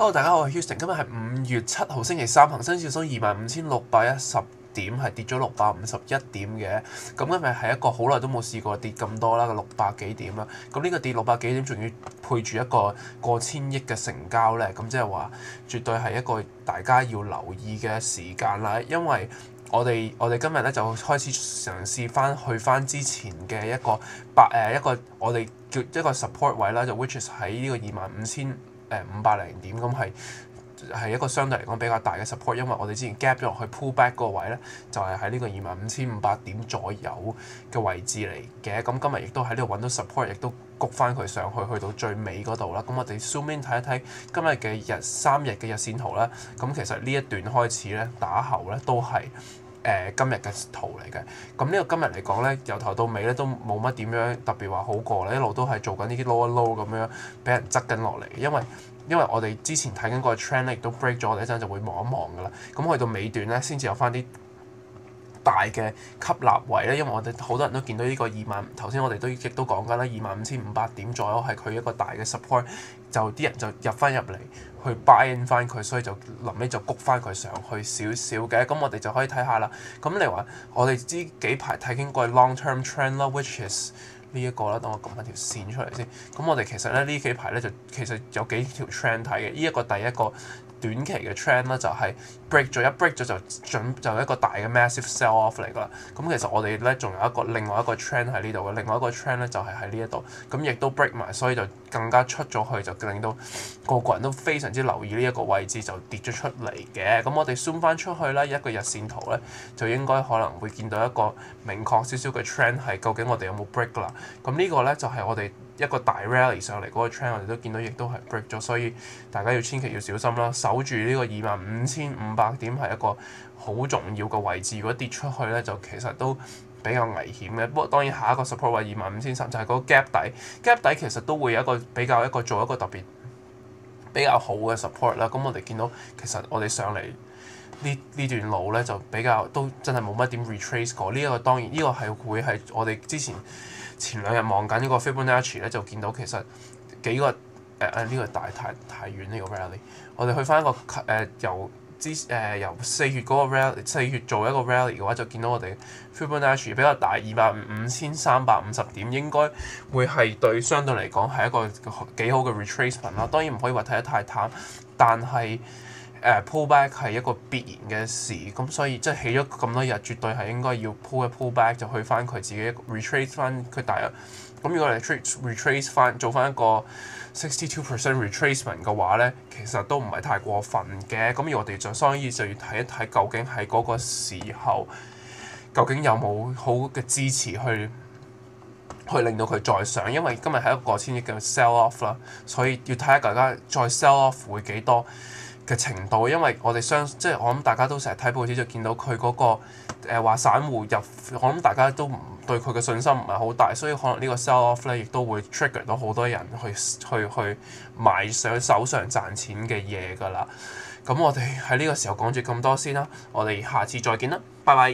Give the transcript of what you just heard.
Hello， 大家好，我係 Houston。今日係5月7號星期三，恒生指數25,610點，係跌咗651點嘅。咁今日係一個好耐都冇試過跌咁多啦，600幾點啦。咁呢個跌600幾點，仲要配住一個過千億嘅成交咧，咁即係話絕對係一個大家要留意嘅時間啦。因為我哋今日咧就開始嘗試去翻之前嘅一個我哋叫一個 support 位啦，就 which is 喺呢個25,500點，咁係一個相對嚟講比較大嘅 support， 因為我哋之前 gap 咗落去 pull back 嗰個位咧，就係喺呢個25,500點左右嘅位置嚟嘅。咁今日亦都喺呢度揾到 support， 亦都谷翻佢上去，去到最尾嗰度啦。咁我哋 zoom in 睇一睇今日嘅3日嘅日線圖啦。咁其實呢一段開始咧打後咧都係今日嘅圖嚟嘅。咁呢個今日嚟講咧，由頭到尾咧都冇乜點樣特別話好過啦，一路都係做緊呢啲 low 一 low 咁樣俾人執緊落嚟，因為我哋之前睇緊嗰個 trend 咧，亦都 break 咗，我哋一陣就會望一望噶啦。咁去到尾段咧，先至有翻啲大嘅吸納位咧，因為我哋好多人都見到呢個頭先我哋亦都講緊啦，25,500點左右係佢一個大嘅 support， 就啲人就入翻入嚟去 buy in 翻佢，所以就臨尾就谷翻佢上去少少嘅。咁我哋就可以睇下啦。咁你話我哋知幾排睇經過 long term trend 啦 ，which is呢一個啦，等我撳翻條線出嚟先。咁我哋其實咧呢幾排咧就其實有幾條 trend 睇嘅。呢一個第一個短期嘅 trend 咧就係 break 咗就一個大嘅 massive sell off 嚟㗎啦。咁其實我哋咧仲有另外一個 trend 喺呢度嘅，另外一個 trend 咧就係喺呢一度。咁亦都 break 埋，所以就更加出咗去，就令到個人都非常之留意呢一個位置，就跌咗出嚟嘅。咁我哋 zoom 翻出去啦，一個日線圖咧就應該可能會見到一個明確少少嘅 trend 係究竟我哋有冇 break 㗎啦。咁呢個咧就係我哋一個大 rally 上嚟嗰個 trend，我哋都見到亦都係 break 咗，所以大家千祈要小心啦，守住呢個25,500點係一個好重要嘅位置。如果跌出去咧，就其實都比較危險嘅。不過當然下一個 support 位25,300就係嗰個 gap 底其實都會有做一個特別比較好嘅 support 啦。咁我哋見到其實我哋上嚟呢段路咧就比較都真係冇乜點 retrace 過。呢個當然呢個係會係我哋前兩日望緊呢個 Fibonacci 咧，就見到其實幾個呢個大太遠呢個 rally。我哋去翻一個由4月嗰個 rally，4月做一個 rally 嘅話，就見到我哋 Fibonacci 比較大25,350點，應該會係相對嚟講係一個幾好嘅 retracement 啦。當然唔可以話睇得太淡，但係pullback 係一個必然嘅事，咁所以即係起咗咁多日，絕對係應該要 pull 一 pullback 就去翻佢自己 retrace 翻佢大約。咁如果你 retrace 翻做翻一個62% retracement 嘅話咧，其實都唔係太過分嘅。咁而我哋所以就要睇一睇究竟喺嗰個時候，究竟有冇好嘅支持去令到佢再上，因為今日係一個過千億嘅 sell off 啦，所以要睇下大家再 sell off 會幾多嘅程度。因為我諗大家都成日睇報紙就見到佢嗰個話散戶入，我諗大家都對佢嘅信心唔係好大，所以可能呢個 sell off 咧亦都會 trigger 到好多人去買上手上賺錢嘅嘢㗎啦。咁我哋喺呢個時候講住咁多先啦，我哋下次再見啦，拜拜。